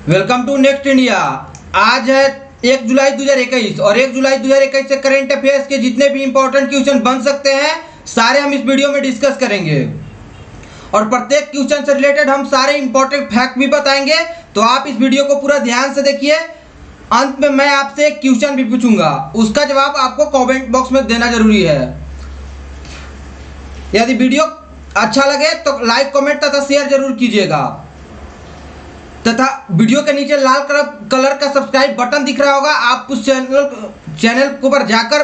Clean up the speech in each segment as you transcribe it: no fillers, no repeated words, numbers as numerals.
Welcome to next India. आज है 1 जुलाई 2021 और 1 जुलाई 2021 से करंट अफेयर्स के जितने भी इंपॉर्टेंट क्वेश्चन बन सकते हैं सारे हम इस वीडियो में डिस्कस करेंगे और प्रत्येक क्वेश्चन से रिलेटेड हम सारे इंपॉर्टेंट फैक्ट भी बताएंगे। तो आप इस वीडियो को पूरा ध्यान से देखिए। अंत में मैं आपसे एक क्वेश्चन भी पूछूंगा, उसका जवाब आपको कमेंट बॉक्स में देना जरूरी है। यदि वीडियो अच्छा लगे तो लाइक कमेंट तथा शेयर जरूर कीजिएगा तथा वीडियो के नीचे लाल कलर का सब्सक्राइब बटन दिख रहा होगा, आप उस चैनल के ऊपर जाकर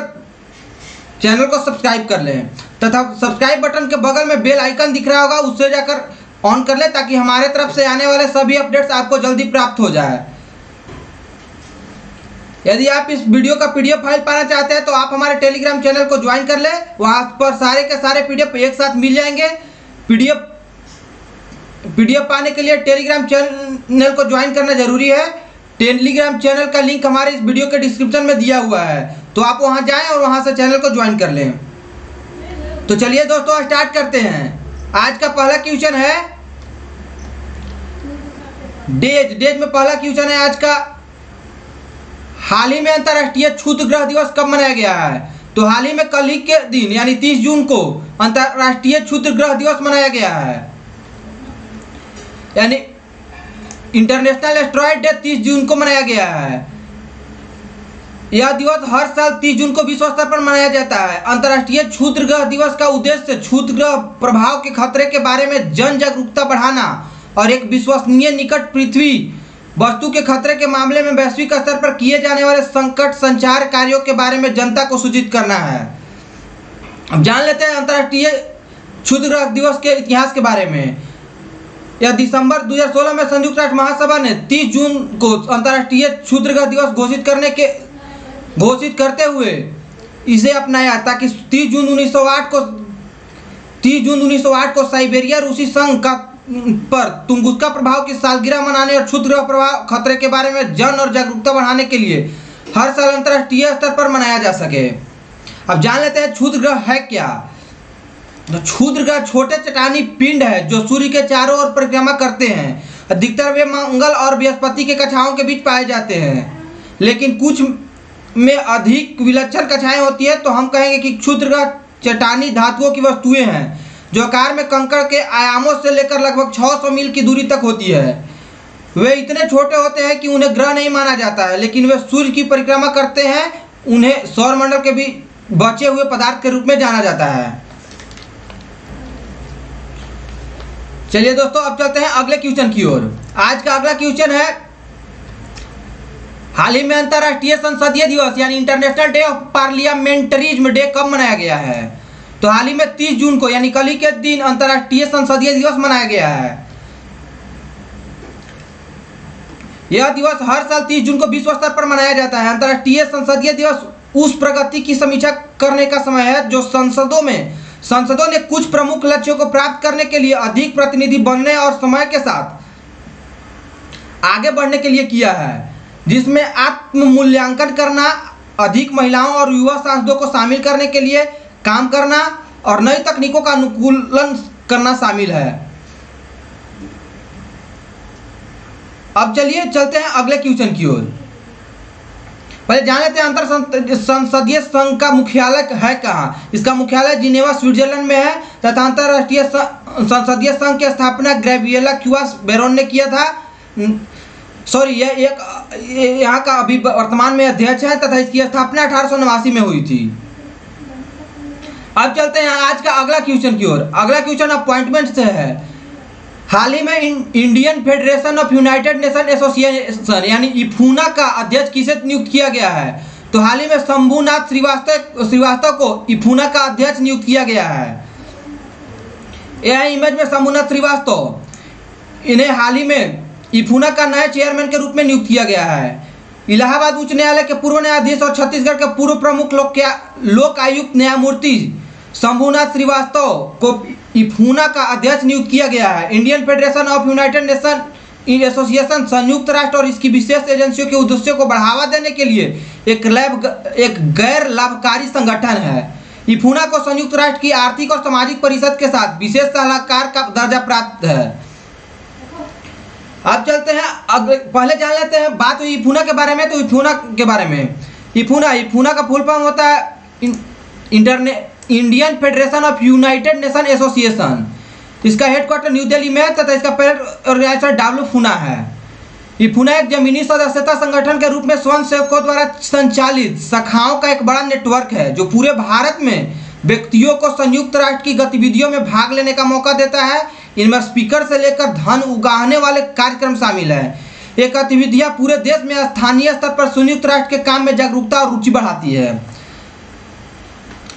चैनल को सब्सक्राइब कर लें तथा सब्सक्राइब बटन के बगल में बेल आइकन दिख रहा होगा, उससे जाकर ऑन कर लें ताकि हमारे तरफ से आने वाले सभी अपडेट्स आपको जल्दी प्राप्त हो जाए। यदि आप इस वीडियो का पीडीएफ फाइल पाना चाहते हैं तो आप हमारे टेलीग्राम चैनल को ज्वाइन कर लें, वहां पर सारे के सारे पीडीएफ एक साथ मिल जाएंगे। पीडीएफ पाने के लिए टेलीग्राम चैनल को ज्वाइन करना जरूरी है। टेलीग्राम चैनल का लिंक हमारे इस वीडियो के डिस्क्रिप्शन में दिया हुआ है, तो आप वहां जाएं और वहां से चैनल को ज्वाइन कर लें। तो चलिए दोस्तों स्टार्ट करते हैं। आज का पहला क्वेश्चन है डेज में पहला क्वेश्चन है आज का, हाल ही में अंतर्राष्ट्रीय क्षुद्र ग्रह दिवस कब मनाया गया है? तो हाल ही में कल ही के दिन यानी 30 जून को अंतर्राष्ट्रीय क्षुद्र ग्रह दिवस मनाया गया है, यानी इंटरनेशनल एस्ट्रॉयड डे 30 जून को मनाया गया है। यह दिवस हर साल 30 जून को विश्व स्तर पर मनाया जाता है। अंतर्राष्ट्रीय क्षुद्र ग्रह दिवस का उद्देश्य क्षुद्र ग्रह प्रभाव के खतरे के बारे में जन जागरूकता बढ़ाना और एक विश्वसनीय निकट पृथ्वी वस्तु के खतरे के मामले में वैश्विक स्तर पर किए जाने वाले संकट संचार कार्यों के बारे में जनता को सूचित करना है। अब जान लेते हैं अंतर्राष्ट्रीय क्षुद्र ग्रह दिवस के इतिहास के बारे में। यह दिसंबर 2016 में संयुक्त राष्ट्र महासभा ने 30 जून को अंतर्राष्ट्रीय क्षुद्र ग्रह दिवस घोषित करते हुए इसे अपनाया ताकि 30 जून 1908 को साइबेरिया रूसी संघ का पर तुंगुस्का प्रभाव की सालगिरह मनाने और क्षुद्र ग्रह प्रभाव खतरे के बारे में जन और जागरूकता बढ़ाने के लिए हर साल अंतर्राष्ट्रीय स्तर पर मनाया जा सके। अब जान लेते हैं क्षुद्र ग्रह है क्या। तो क्षुद्र ग्रह छोटे चट्टानी पिंड है जो सूर्य के चारों ओर परिक्रमा करते हैं। अधिकतर वे मंगल और बृहस्पति के कक्षाओं के बीच पाए जाते हैं, लेकिन कुछ में अधिक विलक्षण कक्षाएं होती है। तो हम कहेंगे कि क्षुद्र ग्रह चट्टानी धातुओं की वस्तुएं हैं जो आकार में कंकड़ के आयामों से लेकर लगभग 600 मील की दूरी तक होती है। वे इतने छोटे होते हैं कि उन्हें ग्रह नहीं माना जाता है, लेकिन वे सूर्य की परिक्रमा करते हैं। उन्हें सौरमंडल के भी बचे हुए पदार्थ के रूप में जाना जाता है। चलिए दोस्तों अब चलते हैं अगले क्वेश्चन की ओर। आज का अगला क्वेश्चन है, हाल ही में अंतर्राष्ट्रीय संसदीय दिवस यानी इंटरनेशनल डे ऑफ पार्लियामेंटरिज्म डे कब मनाया गया है? तो हाल ही में 30 जून को यानी कल ही के दिन अंतर्राष्ट्रीय संसदीय दिवस मनाया गया है। यह दिवस हर साल 30 जून को विश्व स्तर पर मनाया जाता है। अंतर्राष्ट्रीय संसदीय दिवस उस प्रगति की समीक्षा करने का समय है जो संसदों ने कुछ प्रमुख लक्ष्यों को प्राप्त करने के लिए अधिक प्रतिनिधि बनने और समय के साथ आगे बढ़ने के लिए किया है, जिसमें आत्म मूल्यांकन करना, अधिक महिलाओं और युवा सांसदों को शामिल करने के लिए काम करना और नई तकनीकों का अनुकूलन करना शामिल है। अब चलिए चलते हैं अगले क्वेश्चन की ओर। पहले जान लेते हैं अंतर संसदीय संघ का मुख्यालय है कहाँ। इसका मुख्यालय जिनेवा स्विट्जरलैंड में है तथा अंतर्राष्ट्रीय संसदीय संघ की स्थापना गैब्रिएला क्यूआस बेरोन ने किया था। यह यहाँ का अभी वर्तमान में अध्यक्ष है तथा इसकी स्थापना 1889 में हुई थी। अब चलते हैं आज का अगला क्वेश्चन की ओर। अगला क्वेश्चन अपॉइंटमेंट से है। हाल ही में Indian federation of United nation association यानी इफूना का अध्यक्ष किसे नियुक्त किया गया है? तो हाल ही में शंभुनाथ श्रीवास्तव को इफूना का अध्यक्ष नियुक्त किया गया है। यह इमेज में शंभुनाथ श्रीवास्तव, इन्हें हाल ही में इफूना का नए चेयरमैन के रूप में नियुक्त किया गया है। इलाहाबाद उच्च न्यायालय के पूर्व न्यायाधीश और छत्तीसगढ़ के पूर्व प्रमुख लोक आयुक्त न्यायमूर्ति शंभुनाथ श्रीवास्तव को इफूना का अध्यक्ष नियुक्त किया गया है। Indian federation of United nation association संयुक्त राष्ट्र और इसकी विशेष एजेंसियों के उद्देश्यों को बढ़ावा देने के लिए एक गैर लाभकारी संगठन है। इफूना को संयुक्त राष्ट्र की आर्थिक और सामाजिक परिषद के साथ विशेष सलाहकार का दर्जा प्राप्त है। अब चलते हैं पहले जान लेते हैं, बात हुई इफूना के बारे में, तो इफूना के बारे में। इफूना का फुल फॉर्म होता है Indian federation of United nation association. इसका हेडक्वार्टर न्यू दिल्ली में है तथा इसका पेरेंट ऑर्गेनाइजेशन डब्ल्यूफूना है। इफूना एक जमीनी सदस्यता संगठन के रूप में स्वयंसेवकों द्वारा संचालित शाखाओं का एक बड़ा नेटवर्क है जो पूरे भारत में व्यक्तियों को संयुक्त राष्ट्र की गतिविधियों में भाग लेने का मौका देता है। इनमें स्पीकर से लेकर धन उगाहने वाले कार्यक्रम शामिल है। ये गतिविधियां पूरे देश में स्थानीय स्तर पर संयुक्त राष्ट्र के काम में जागरूकता और रुचि बढ़ाती है।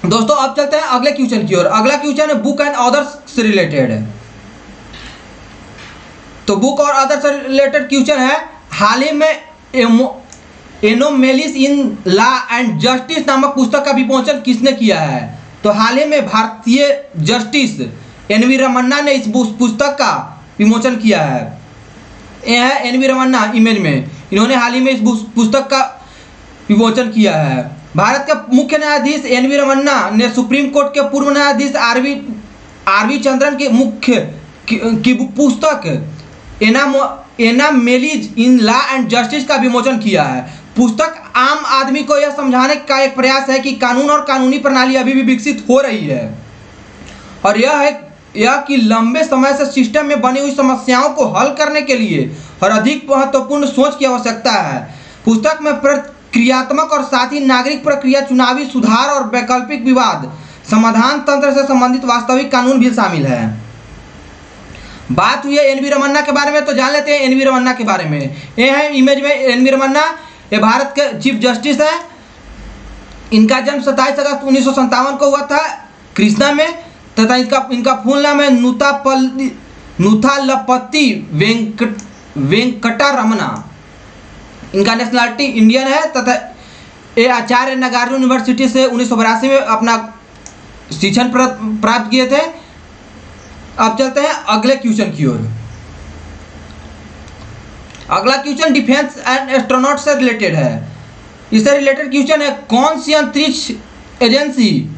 दोस्तों अब चलते हैं अगले क्वेश्चन की ओर। अगला क्वेश्चन है बुक एंड अदर्स से रिलेटेड है। तो बुक और अदर से रिलेटेड क्वेश्चन है, हाल ही में एनोमेलीज इन लॉ एंड जस्टिस नामक पुस्तक का विमोचन किसने किया है? तो हाल ही में भारतीय जस्टिस एन.वी. रमन्ना ने इस पुस्तक का विमोचन किया है। यह है एन.वी. रमन्ना इमेज में, इन्होंने हाल ही में इस पुस्तक का विमोचन किया है। भारत के मुख्य न्यायाधीश एन.वी. रमन्ना ने सुप्रीम कोर्ट के पूर्व न्यायाधीश आर.वी. चंद्रन की पुस्तक एनोमेलीज इन लॉ एंड जस्टिस का विमोचन किया है। पुस्तक आम आदमी को यह समझाने का एक प्रयास है कि कानून और कानूनी प्रणाली अभी भी विकसित हो रही है और यह कि लंबे समय से सिस्टम में बनी हुई समस्याओं को हल करने के लिए और अधिक महत्वपूर्ण सोच की आवश्यकता है। पुस्तक में क्रियात्मक और साथ ही नागरिक प्रक्रिया, चुनावी सुधार और वैकल्पिक विवाद समाधान तंत्र से संबंधित वास्तविक कानून भी शामिल है। बात हुई है एन.वी. रमन्ना के बारे में, तो जान लेते हैं एन.वी. रमन्ना के बारे में। ये है इमेज में एन.वी. रमन्ना, ये भारत के चीफ जस्टिस है। इनका जन्म 27 अगस्त 1957 को हुआ था कृष्णा में तथा इनका फुल नाम है नुथालपति वेंकटा रमना। इनका नेशनलिटी इंडियन है तथा ये आचार्य नागार्जुन यूनिवर्सिटी से 1982 में अपना शिक्षण प्राप्त किए थे। अब चलते हैं अगले क्वेश्चन की ओर। अगला क्वेश्चन डिफेंस एंड एस्ट्रोनॉट से रिलेटेड है। इससे रिलेटेड क्वेश्चन है, कौन सी अंतरिक्ष एजेंसी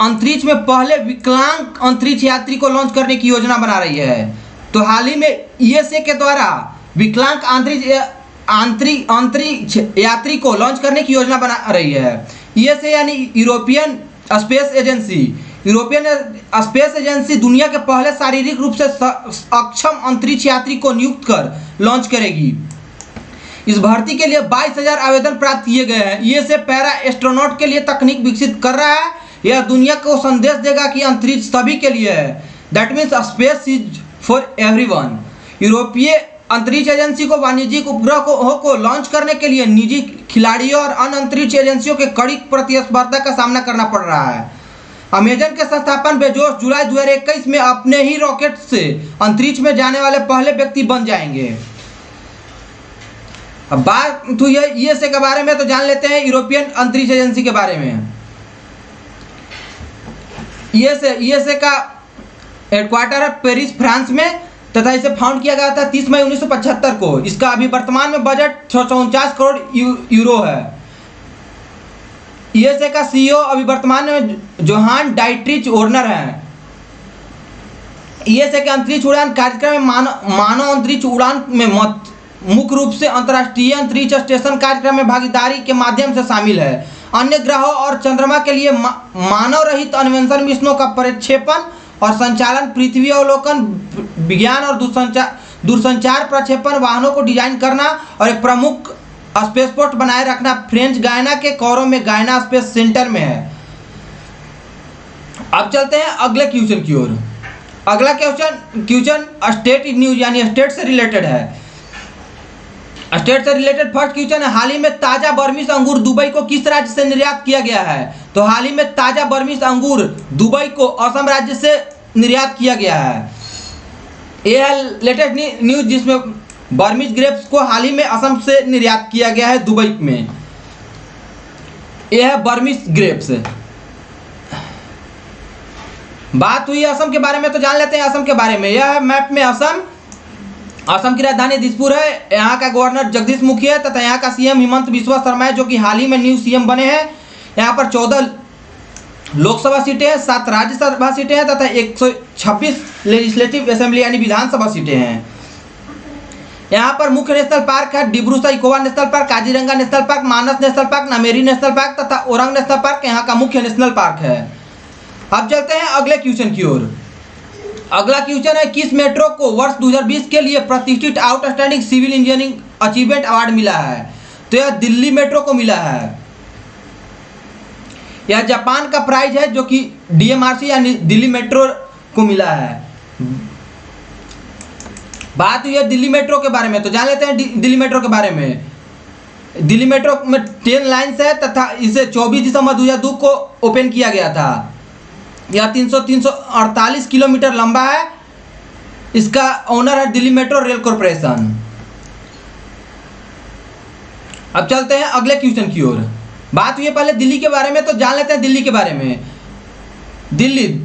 अंतरिक्ष में पहले विकलांग अंतरिक्ष यात्री को लॉन्च करने की योजना बना रही है? तो हाल ही में ईएसए के द्वारा विकलांग अंतरिक्ष यात्री को लॉन्च करने की योजना बना रही है। ईएसए यानी European space agency. European space agency दुनिया के पहले शारीरिक रूप से अक्षम अंतरिक्ष यात्री को नियुक्त कर लॉन्च करेगी। इस भर्ती के लिए 22,000 आवेदन प्राप्त किए गए हैं। ये से पैरा एस्ट्रोनॉट के लिए तकनीक विकसित कर रहा है। यह दुनिया को संदेश देगा कि अंतरिक्ष सभी के लिए है। That means space is for everyone. यूरोपीय अंतरिक्ष एजेंसी को वाणिज्यिक उपग्रह को लॉन्च करने के लिए निजी खिलाड़ियों और अन्य अंतरिक्ष एजेंसियों के कड़ी प्रतिस्पर्धा का सामना करना पड़ रहा है। अमेजन के संस्थापक बेजोस जुलाई 2021 में अपने ही रॉकेट से अंतरिक्ष में जाने वाले पहले व्यक्ति बन जाएंगे। अब बात तो ईएसए के बारे में, तो जान लेते हैं यूरोपियन अंतरिक्ष एजेंसी के बारे में। ईएसए का हेडक्वार्टर है पेरिस फ्रांस में तथा इसे फाउंड किया गया था 30 मई 1975 को। इसका अभी वर्तमान में बजट 649 करोड़ यूरो है। ईएसए का सीईओ अभी वर्तमान में जोहान डाइट्रिच ओर्नर है। ईएसए के अंतरिक्ष उड़ान कार्यक्रम में मानव अंतरिक्ष उड़ान में मुख्य रूप से अंतर्राष्ट्रीय अंतरिक्ष स्टेशन कार्यक्रम में भागीदारी के माध्यम से शामिल है। अन्य ग्रहों और चंद्रमा के लिए मानव रहित अन्वेषण मिशनों का प्रक्षेपण और संचालन, पृथ्वी अवलोकन, विज्ञान और दूरसंचार प्रक्षेपण वाहनों को डिजाइन करना और एक प्रमुख स्पेसपोर्ट बनाए रखना फ्रेंच गायना के कोरो में गायना स्पेस सेंटर में है। अब चलते हैं अगले क्वेश्चन की ओर। अगला क्वेश्चन स्टेट न्यूज यानी स्टेट से रिलेटेड है। स्टेट से रिलेटेड फर्स्ट क्वेश्चन है, हाल ही में ताजा बर्मिस अंगूर दुबई को किस राज्य से निर्यात किया गया है? तो हाल ही में ताजा बर्मिस अंगूर दुबई को असम राज्य से निर्यात किया गया है। यह है लेटेस्ट न्यूज जिसमें बर्मिस ग्रेप्स को हाल ही में असम से निर्यात किया गया है दुबई में। यह है बर्मिस ग्रेप्स। बात हुई असम के बारे में, तो जान लेते हैं असम के बारे में। यह है मैप में असम की राजधानी दिसपुर है। यहाँ का गवर्नर जगदीश मुखी है तथा यहाँ का सीएम हिमंत बिस्वा शर्मा है जो कि हाल ही में न्यू सीएम बने हैं। यहाँ पर लोकसभा सीटें हैं, 7 राज्यसभा सीटें हैं तथा 126 लेजिस्लेटिव असेंबली यानी विधानसभा सीटें हैं। यहाँ पर मुख्य नेशनल पार्क है Dibru Saikhowa national park, Kaziranga national park, Manas national park, Nameri national park तथा ओरंग नेशनल पार्क यहाँ का मुख्य नेशनल पार्क है। अब चलते हैं अगले क्वेश्चन की ओर। अगला क्वेश्चन है, किस मेट्रो को वर्ष 2020 के लिए प्रतिष्ठित outstanding civil engineering achievement award मिला है? तो यह दिल्ली मेट्रो को मिला है। यह जापान का प्राइज है जो कि डीएमआरसी यानी दिल्ली मेट्रो को मिला है। बात हुई है दिल्ली मेट्रो के बारे में, तो जान लेते हैं दिल्ली मेट्रो के बारे में। दिल्ली मेट्रो में 10 लाइन्स है तथा इसे 24 दिसंबर 2002 को ओपन किया गया था। यह 348 किलोमीटर लंबा है। इसका ओनर है दिल्ली मेट्रो रेल कॉरपोरेशन। अब चलते हैं अगले क्वेश्चन की ओर। बात हुई है पहले दिल्ली के बारे में, तो जान लेते हैं दिल्ली के बारे में। दिल्ली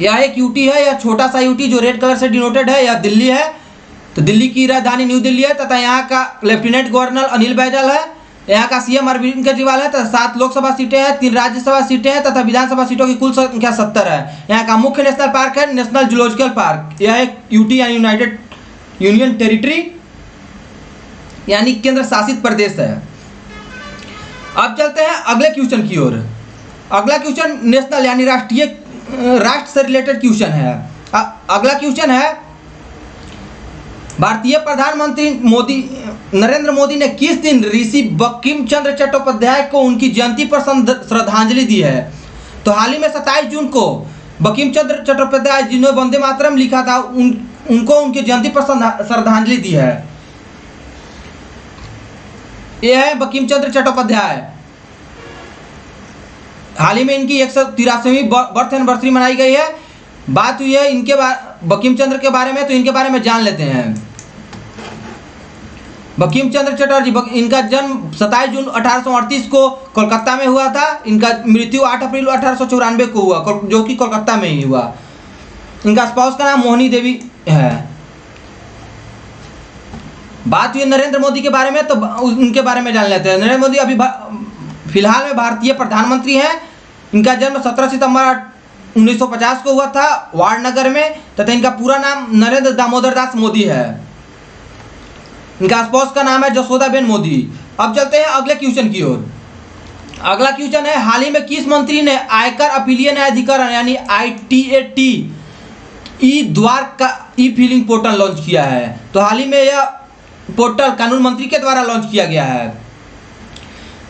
यह एक यूटी है, यह छोटा सा यूटी जो रेड कलर से डिनोटेड है, यह दिल्ली है। तो दिल्ली की राजधानी न्यू दिल्ली है तथा यहाँ का लेफ्टिनेंट गवर्नर अनिल बैजल है। यहाँ का सीएम अरविंद केजरीवाल है तथा 7 लोकसभा सीटें हैं, 3 राज्यसभा सीटें हैं तथा विधानसभा सीटों की कुल संख्या 70 है। यहाँ का मुख्य नेशनल पार्क है नेशनल जूलॉजिकल पार्क। यह एक यूटी यानी यूनाइटेड यूनियन टेरिटरी यानी केंद्र शासित प्रदेश है। अब चलते हैं अगले क्वेश्चन की ओर। अगला क्वेश्चन नेशनल यानी राष्ट्र से रिलेटेड क्वेश्चन है। अगला क्वेश्चन है, भारतीय प्रधानमंत्री नरेंद्र मोदी ने किस दिन ऋषि बंकिम चंद्र चट्टोपाध्याय को उनकी जयंती पर श्रद्धांजलि दी है? तो हाल ही में 27 जून को बंकिम चंद्र चट्टोपाध्याय जिन्होंने वंदे मातरम लिखा था उनको उनकी जयंती पर श्रद्धांजलि दी है। यह है बंकिम चंद्र चट्टोपाध्याय। हाल ही में इनकी 183वीं बर्थ एनिवर्सरी मनाई गई है। बात हुई है इनके बंकिम चंद्र के बारे में, तो इनके बारे में जान लेते हैं। बंकिम चंद्र चटर्जी, इनका जन्म 27 जून 1838 को कोलकाता में हुआ था। इनका मृत्यु 8 अप्रैल 1894 को हुआ, जो कि कोलकाता में ही हुआ। इनका स्पाउस का नाम मोहिनी देवी है। बात हुई नरेंद्र मोदी के बारे में, तो उनके बारे में जान लेते हैं। नरेंद्र मोदी अभी फिलहाल में भारतीय प्रधानमंत्री हैं। इनका जन्म 17 सितंबर 1950 को हुआ था वारणनगर में तथा इनका पूरा नाम नरेंद्र दामोदर दास मोदी है। इनका स्पाउस का नाम है जसोदाबेन मोदी। अब चलते हैं अगले क्वेश्चन की ओर। अगला क्वेश्चन है, हाल ही में किस मंत्री ने आयकर अपीलीय न्यायाधिकरण यानी ITAT ई द्वार का ई फिलिंग पोर्टल लॉन्च किया है? तो हाल ही में यह पोर्टल कानून मंत्री के द्वारा लॉन्च किया गया है।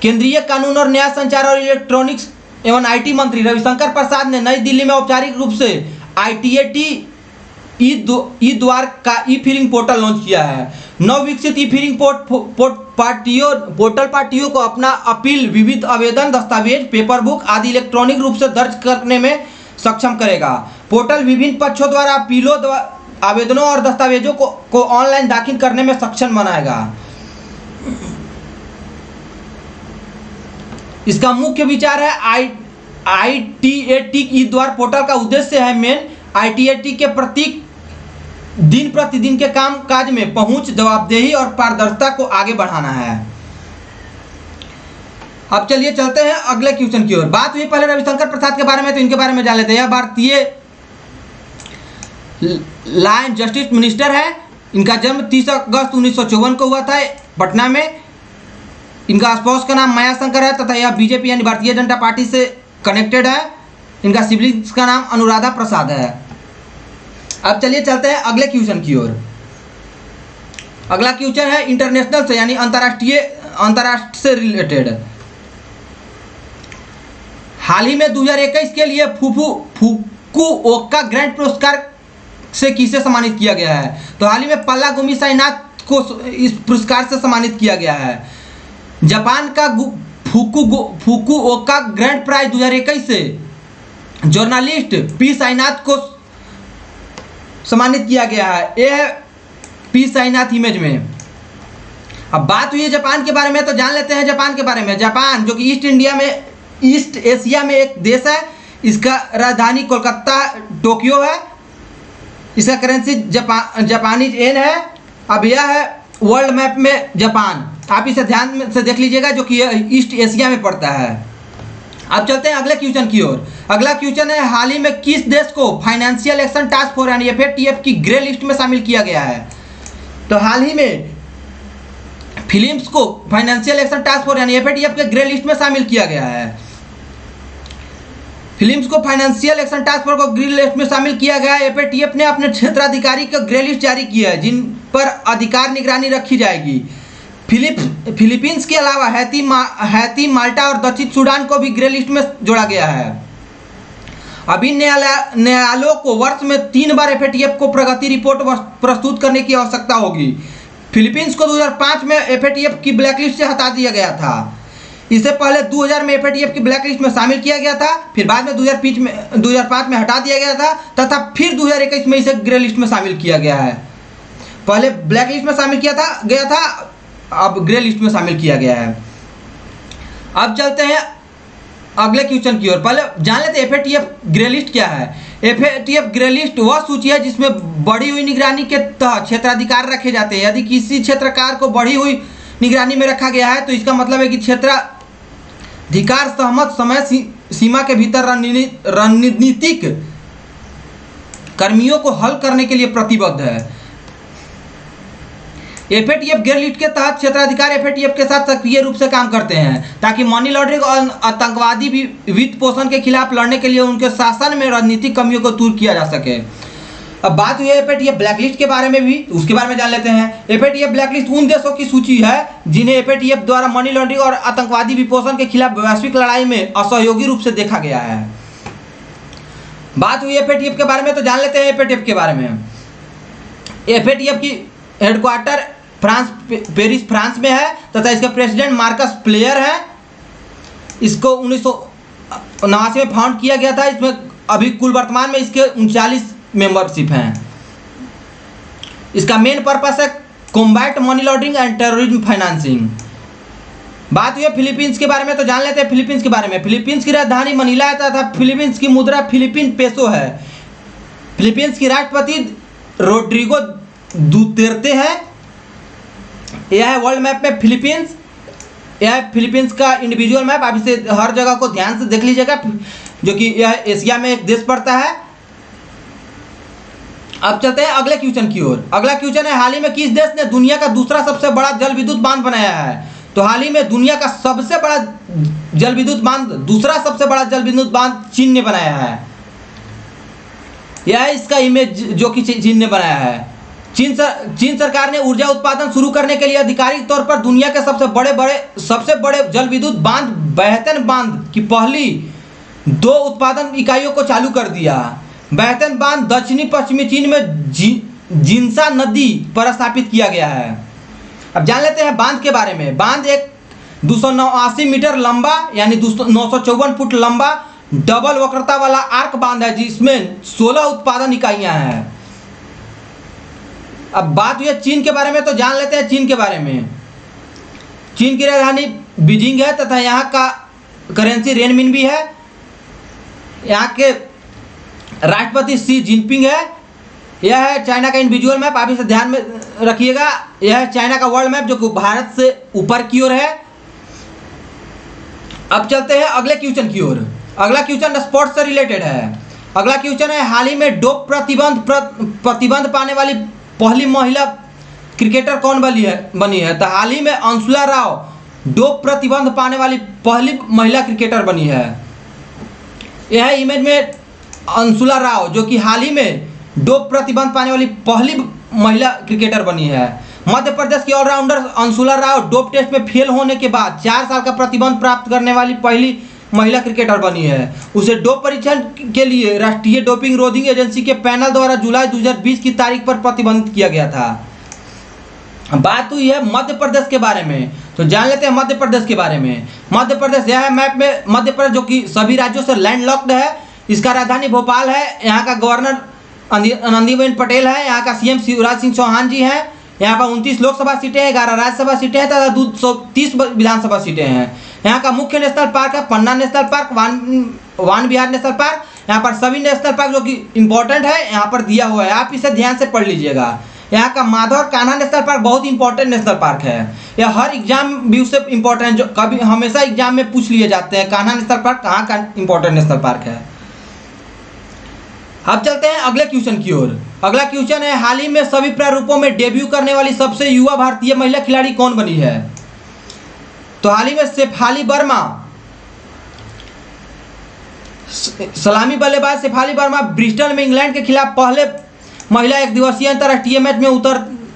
केंद्रीय कानून और न्याय, संचार और इलेक्ट्रॉनिक्स एवं IT मंत्री रविशंकर प्रसाद ने नई दिल्ली में औपचारिक रूप से ITAT ई द्वार का ई फिलिंग पोर्टल लॉन्च किया है। नवविकसित ई फिलिंग पोर्टल पार्टियों को अपना अपील, विविध आवेदन, दस्तावेज, पेपर बुक आदि इलेक्ट्रॉनिक रूप से दर्ज करने में सक्षम करेगा। पोर्टल विभिन्न पक्षों द्वारा अपीलों, आवेदनों और दस्तावेजों को ऑनलाइन दाखिल करने में सक्षम बनाएगा। इसका मुख्य विचार है ITAT ई द्वार पोर्टल का उद्देश्य है ITAT के प्रत्येक दिन प्रतिदिन के काम काज में पहुंच, जवाबदेही और पारदर्शिता को आगे बढ़ाना है। अब चलिए चलते हैं अगले क्वेश्चन की ओर। बात हुई पहले रविशंकर प्रसाद के बारे में, तो इनके बारे में जान लेते हैं। यह भारतीय लॉ एंड जस्टिस मिनिस्टर है। इनका जन्म 30 अगस्त 1954 को हुआ था पटना में। इनका स्पाउस का नाम माया शंकर है तथा यह बीजेपी यानी भारतीय जनता पार्टी से कनेक्टेड है। इनका सिबलिंग्स का नाम अनुराधा प्रसाद है। अब चलिए चलते हैं अगले क्वेश्चन की ओर। अगला क्वेश्चन है इंटरनेशनल से यानी अंतरराष्ट्र से रिलेटेड। हाल ही में 2021 के लिए फुकुओका ग्रैंड पुरस्कार से किसे सम्मानित किया गया है? तो हाल ही में पल्लागुमी साईनाथ को इस पुरस्कार से सम्मानित किया गया है। जापान का फुकुओका ग्रैंड प्राइज 2021 से जर्नलिस्ट पी साईनाथ को सम्मानित किया गया है। यह पी साईनाथ इमेज में। अब बात हुई है जापान के बारे में, तो जान लेते हैं जापान के बारे में। जापान जो कि ईस्ट एशिया में एक देश है। इसका राजधानी कोलकाता टोक्यो है। इसका करेंसी जापानीज येन है। अब यह है वर्ल्ड मैप में जापान। आप इसे ध्यान से देख लीजिएगा, जो कि ईस्ट एशिया में पड़ता है। अब चलते हैं अगले क्वेश्चन की ओर। अगला क्वेश्चन है, हाल ही में किस देश को फाइनेंशियल एक्शन टास्क फोर्स यानी FATF की ग्रे लिस्ट में शामिल किया गया है? तो हाल ही में फिलिपींस को फाइनेंशियल एक्शन टास्क फोर्स यानी FATF के ग्रे लिस्ट में शामिल किया गया है। फिलिपींस को फाइनेंशियल एक्शन टास्क फोर्स को ग्रे लिस्ट में शामिल किया गया है। FATF ने अपने क्षेत्राधिकारी का ग्रे लिस्ट जारी किया है जिन पर अधिकार निगरानी रखी जाएगी। फिलीपींस के अलावा हैती, माल्टा और दक्षिण सूडान को भी ग्रे लिस्ट में जोड़ा गया है। अभी न्यायालयों को वर्ष में 3 बार FATF को प्रगति रिपोर्ट प्रस्तुत करने की आवश्यकता होगी। फिलीपींस को 2005 में FATF की ब्लैकलिस्ट से हटा दिया गया था। इससे पहले 2000 में FATF की ब्लैकलिस्ट में शामिल किया गया था, फिर बाद में 2005 में हटा दिया गया था तथा फिर 2021 में इसे ग्रे लिस्ट में शामिल किया गया है। पहले ब्लैक लिस्ट में शामिल गया था, अब ग्रे लिस्ट में शामिल किया गया है। अब चलते हैं अगले क्वेश्चन की ओर। पहले जान लेते हैं FATF ग्रे लिस्ट क्या है। FATF ग्रे लिस्ट वह सूची है जिसमें बढ़ी हुई निगरानी के तहत क्षेत्राधिकार रखे जाते हैं। यदि किसी क्षेत्रकार को बढ़ी हुई निगरानी में रखा गया है तो इसका मतलब है कि क्षेत्राधिकार सहमत समय सीमा के भीतर रणनीतिक कर्मियों को हल करने के लिए प्रतिबद्ध है। FATF ग्रे लिस्ट के तहत क्षेत्राधिकार FATF के साथ सक्रिय रूप से काम करते हैं ताकि मनी लॉन्ड्रिंग और आतंकवादी वित्त पोषण के खिलाफ लड़ने के लिए उनके शासन में राजनीतिक कमियों को दूर किया जा सके। अब बात हुई है FATF ब्लैक लिस्ट के बारे में, भी उसके बारे में जान लेते हैं। FATF ब्लैक लिस्ट उन देशों की सूची है जिन्हें FATF द्वारा मनी लॉन्ड्रिंग और आतंकवादी वित्तपोषण के खिलाफ वैश्विक लड़ाई में असहयोगी रूप से देखा गया है। बात हुई FATF के बारे में, तो जान लेते हैं FATF के बारे में। FATF की हेडक्वार्टर पेरिस फ्रांस में है तथा इसका प्रेसिडेंट मार्कस प्लेयर है। इसको 1979 में फाउंड किया गया था। इसमें अभी कुल वर्तमान में इसके 39 मेंबरशिप हैं। इसका मेन पर्पस है combat money laundering and terrorism financing. बात हुई फिलीपींस के बारे में, तो जान लेते हैं फिलीपींस के बारे में। फिलीपींस की राजधानी मनीला है तथा फिलीपींस की मुद्रा फिलीपीन पेसो है। फिलीपींस की राष्ट्रपति रोड्रिगो दुतेर्ते है। यह है वर्ल्ड मैप में फिलीपींस। यह है फिलीपींस का इंडिविजुअल मैप। आप इसे हर जगह को ध्यान से देख लीजिएगा, जो कि यह एशिया में एक देश पड़ता है। अब चलते हैं अगले क्वेश्चन की ओर। अगला क्वेश्चन है, हाल ही में किस देश ने दुनिया का दूसरा सबसे बड़ा जल विद्युत बांध बनाया है? तो हाल ही में दुनिया का सबसे बड़ा जल विद्युत बांध, दूसरा सबसे बड़ा जल विद्युत बांध चीन ने बनाया है। यह है इसका इमेज जो कि चीन ने बनाया है। चीन सरकार ने ऊर्जा उत्पादन शुरू करने के लिए आधिकारिक तौर पर दुनिया के सबसे बड़े जल विद्युत बांध बेहतन बांध की पहली 2 उत्पादन इकाइयों को चालू कर दिया। बेहतन बांध दक्षिणी पश्चिमी चीन में जिनसा नदी पर स्थापित किया गया है। अब जान लेते हैं बांध के बारे में। बांध एक 289 मीटर लंबा यानी 954 फुट लंबा डबल वक्रता वाला आर्क बांध है जिसमें 16 उत्पादन इकाइयां हैं। अब बात हुई चीन के बारे में, तो जान लेते हैं चीन के बारे में। चीन की राजधानी बीजिंग है तथा यहाँ का करेंसी रेनमिन भी है। यहाँ के राष्ट्रपति शी जिनपिंग है। यह है चाइना का इंडिविजुअल मैप, आप इसे ध्यान में रखिएगा। यह है चाइना का वर्ल्ड मैप जो कि भारत से ऊपर की ओर है। अब चलते हैं अगले क्वेश्चन की ओर। अगला क्वेश्चन स्पोर्ट्स से रिलेटेड है। अगला क्वेश्चन है, हाल ही में डोप प्रतिबंध पाने वाली पहली महिला क्रिकेटर कौन बनी है? तो हाल ही में अंशुला राव डोप प्रतिबंध पाने वाली पहली महिला क्रिकेटर बनी है। यह है इमेज में अंशुला राव जो कि हाल ही में डोप प्रतिबंध पाने वाली पहली महिला क्रिकेटर बनी है। मध्य प्रदेश की allrounder Anshula Rao dope test में फेल होने के बाद 4 साल का प्रतिबंध प्राप्त करने वाली पहली महिला क्रिकेटर बनी है। उसे डोप परीक्षण के लिए राष्ट्रीय डोपिंग रोधिंग एजेंसी के पैनल द्वारा जुलाई 2020 की तारीख पर प्रतिबंधित किया गया था। बात हुई है मध्य प्रदेश के बारे में, तो जान लेते हैं मध्य प्रदेश के बारे में। मध्य प्रदेश यह है मैप में मध्य प्रदेश जो कि सभी राज्यों से लैंडलॉक्ड है। इसका राजधानी भोपाल है। यहाँ का गवर्नर आनंदीबेन पटेल है। यहाँ का CM शिवराज सिंह चौहान जी हैं। यहाँ पर 29 लोकसभा सीटें हैं, 11 राज्यसभा सीटें हैं तथा 230 विधानसभा सीटें हैं। यहाँ का मुख्य नेशनल पार्क है पन्ना नेशनल पार्क, वान विहार नेशनल पार्क। यहाँ पर सभी नेशनल पार्क जो कि इम्पोर्टेंट है यहाँ पर दिया हुआ है, आप इसे ध्यान से पढ़ लीजिएगा। यहाँ का माधव और कान्हा नेशनल पार्क बहुत इंपॉर्टेंट नेशनल पार्क है। यह हर एग्जाम व्यू से इंपॉर्टेंट, जो कभी हमेशा एग्जाम में पूछ लिए जाते हैं, कान्हा नेशनल पार्क कहाँ का इंपॉर्टेंट नेशनल पार्क है। अब चलते हैं अगले क्वेश्चन की ओर। अगला क्वेश्चन है, हाल ही में सभी प्रारूपों में डेब्यू करने वाली सबसे युवा भारतीय महिला खिलाड़ी कौन बनी है? तो हाल ही में शेफाली वर्मा, सलामी बल्लेबाज शेफाली वर्मा ब्रिस्टल में इंग्लैंड के खिलाफ पहले महिला एक दिवसीय अंतर्राष्ट्रीय मैच में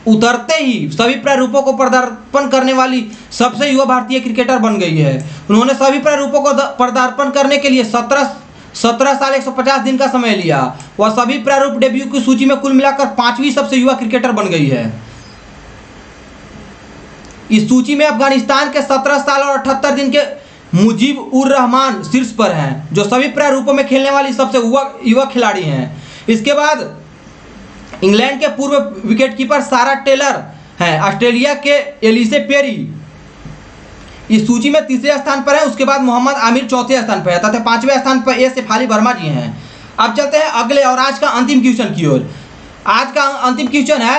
उतरते ही सभी प्रारूपों को पदार्पण करने वाली सबसे युवा भारतीय क्रिकेटर बन गई है। उन्होंने सभी प्रारूपों को पदार्पण करने के लिए 17 साल 150 दिन का समय लिया। वह सभी प्रारूप डेब्यू की सूची में कुल मिलाकर 5वीं सबसे युवा क्रिकेटर बन गई है। इस सूची में अफगानिस्तान के 17 साल और 78 दिन के मुजीब उर रहमान शीर्ष पर हैं, जो सभी प्रारूपों में खेलने वाली सबसे युवा खिलाड़ी हैं। इसके बाद इंग्लैंड के पूर्व विकेटकीपर सारा टेलर हैं, ऑस्ट्रेलिया के एलिसे पेरी इस सूची में तीसरे स्थान पर है। उसके बाद मोहम्मद आमिर चौथे स्थान पर है तथा 5वें स्थान पर शेफाली वर्मा जी हैं। अब चलते हैं अगले और आज का अंतिम क्वेश्चन की ओर। आज का अंतिम क्वेश्चन है,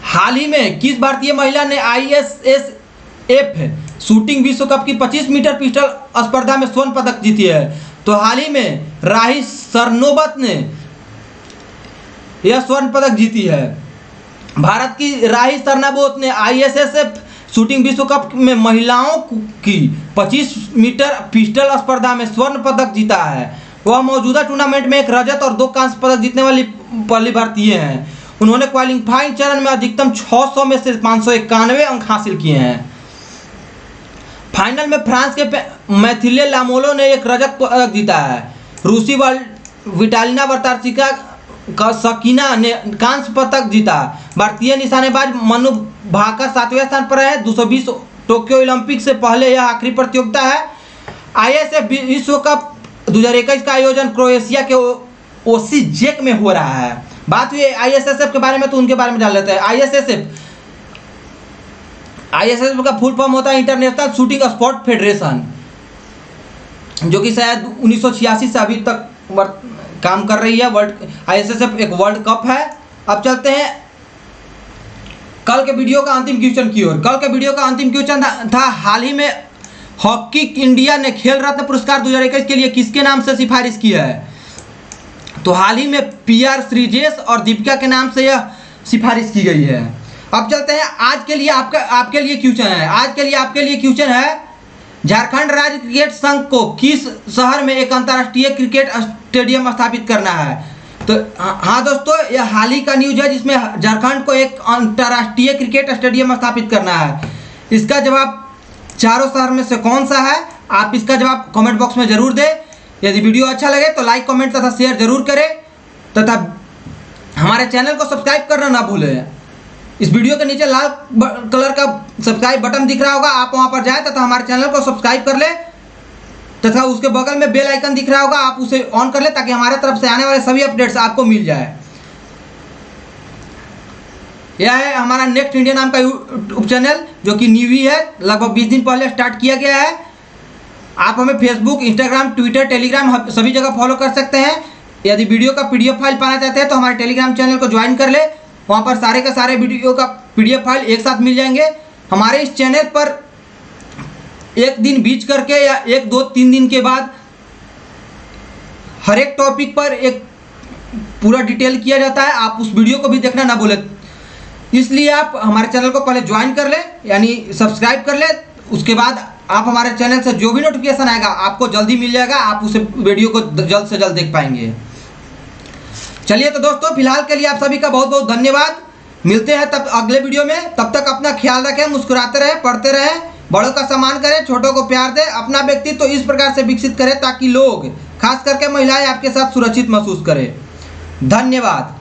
हाल ही में किस भारतीय महिला ने ISSF शूटिंग विश्व कप की 25 मीटर पिस्टल स्पर्धा में स्वर्ण पदक जीती है? तो हाल ही में राही सरनोबत ने यह स्वर्ण पदक जीती है। भारत की राही सरनोबत ने ISSF शूटिंग विश्व कप में महिलाओं की 25 मीटर पिस्टल स्पर्धा में स्वर्ण पदक जीता है। वह मौजूदा टूर्नामेंट में एक रजत और 2 कांस्य पदक जीतने वाली पहली भारतीय हैं। उन्होंने क्वालिफाइंग चरण में अधिकतम 600 में से 591 अंक हासिल किए हैं। फाइनल में फ्रांस के मैथिले लामोलो ने एक रजत पदक जीता है। रूसी विटालिना वर्तारसिका सकीना ने कांस्य पदक जीता। भारतीय निशानेबाज मनु भाकर 7वें स्थान पर है। 220 टोक्यो ओलंपिक से पहले यह आखिरी प्रतियोगिता है। ISSF विश्व कप 2021 का आयोजन क्रोएशिया के ओसीजेक में हो रहा है। बात हुई ISSF के बारे में, तो उनके बारे में जान लेते हैं। ISSF का फुल फॉर्म होता है इंटरनेशनल शूटिंग स्पोर्ट फेडरेशन, जो कि शायद 1986 से अभी तक काम कर रही है। ISSF एक वर्ल्ड कप है। अब चलते हैं कल के वीडियो का अंतिम क्वेश्चन की ओर। कल के वीडियो का अंतिम क्वेश्चन था, हाल ही में हॉकी इंडिया ने खेल रत्न पुरस्कार 2021 के लिए किसके नाम से सिफारिश की है? तो हाल ही में PR श्रीजेश और दीपिका के नाम से यह सिफारिश की गई है। अब चलते हैं आज के लिए आपके लिए क्वेश्चन है। आज के लिए आपके लिए क्वेश्चन है, झारखंड राज्य क्रिकेट संघ को किस शहर में एक अंतर्राष्ट्रीय क्रिकेट स्टेडियम स्थापित करना है? तो हाँ दोस्तों, यह हाल ही का न्यूज है जिसमें झारखंड को एक अंतर्राष्ट्रीय क्रिकेट स्टेडियम स्थापित करना है। इसका जवाब चारों शहर में से कौन सा है? आप इसका जवाब कमेंट बॉक्स में जरूर दें। यदि वीडियो अच्छा लगे तो लाइक, कमेंट तथा शेयर जरूर करें तथा हमारे चैनल को सब्सक्राइब करना ना भूलें। इस वीडियो के नीचे लाल कलर का सब्सक्राइब बटन दिख रहा होगा, आप वहां पर जाएं तथा हमारे चैनल को सब्सक्राइब कर लें तथा उसके बगल में बेल आइकन दिख रहा होगा, आप उसे ऑन कर लें ताकि हमारे तरफ से आने वाले सभी अपडेट्स आपको मिल जाए। यह है हमारा नेक्स्ट इंडिया नाम का यूट्यूब चैनल, जो कि न्यू ही है, लगभग 20 दिन पहले स्टार्ट किया गया है। आप हमें फेसबुक, इंस्टाग्राम, ट्विटर, टेलीग्राम सभी जगह फॉलो कर सकते हैं। यदि वीडियो का PDF फाइल पाना चाहते हैं तो हमारे टेलीग्राम चैनल को ज्वाइन कर ले, वहाँ पर सारे के सारे वीडियो का PDF फाइल एक साथ मिल जाएंगे। हमारे इस चैनल पर एक दिन बीच करके या 1, 2, 3 दिन के बाद हर एक टॉपिक पर एक पूरा डिटेल किया जाता है। आप उस वीडियो को भी देखना ना भूलें। इसलिए आप हमारे चैनल को पहले ज्वाइन कर ले, यानी सब्सक्राइब कर ले। उसके बाद आप हमारे चैनल से जो भी नोटिफिकेशन आएगा आपको जल्दी मिल जाएगा, आप उसे वीडियो को जल्द से जल्द देख पाएंगे। चलिए तो दोस्तों, फिलहाल के लिए आप सभी का बहुत बहुत धन्यवाद। मिलते हैं तब अगले वीडियो में। तब तक अपना ख्याल रखें, मुस्कुराते रहें, पढ़ते रहें, बड़ों का सम्मान करें, छोटों को प्यार दें, अपना व्यक्तित्व इस प्रकार से विकसित करें ताकि लोग, खास करके महिलाएं, आपके साथ सुरक्षित महसूस करें। धन्यवाद।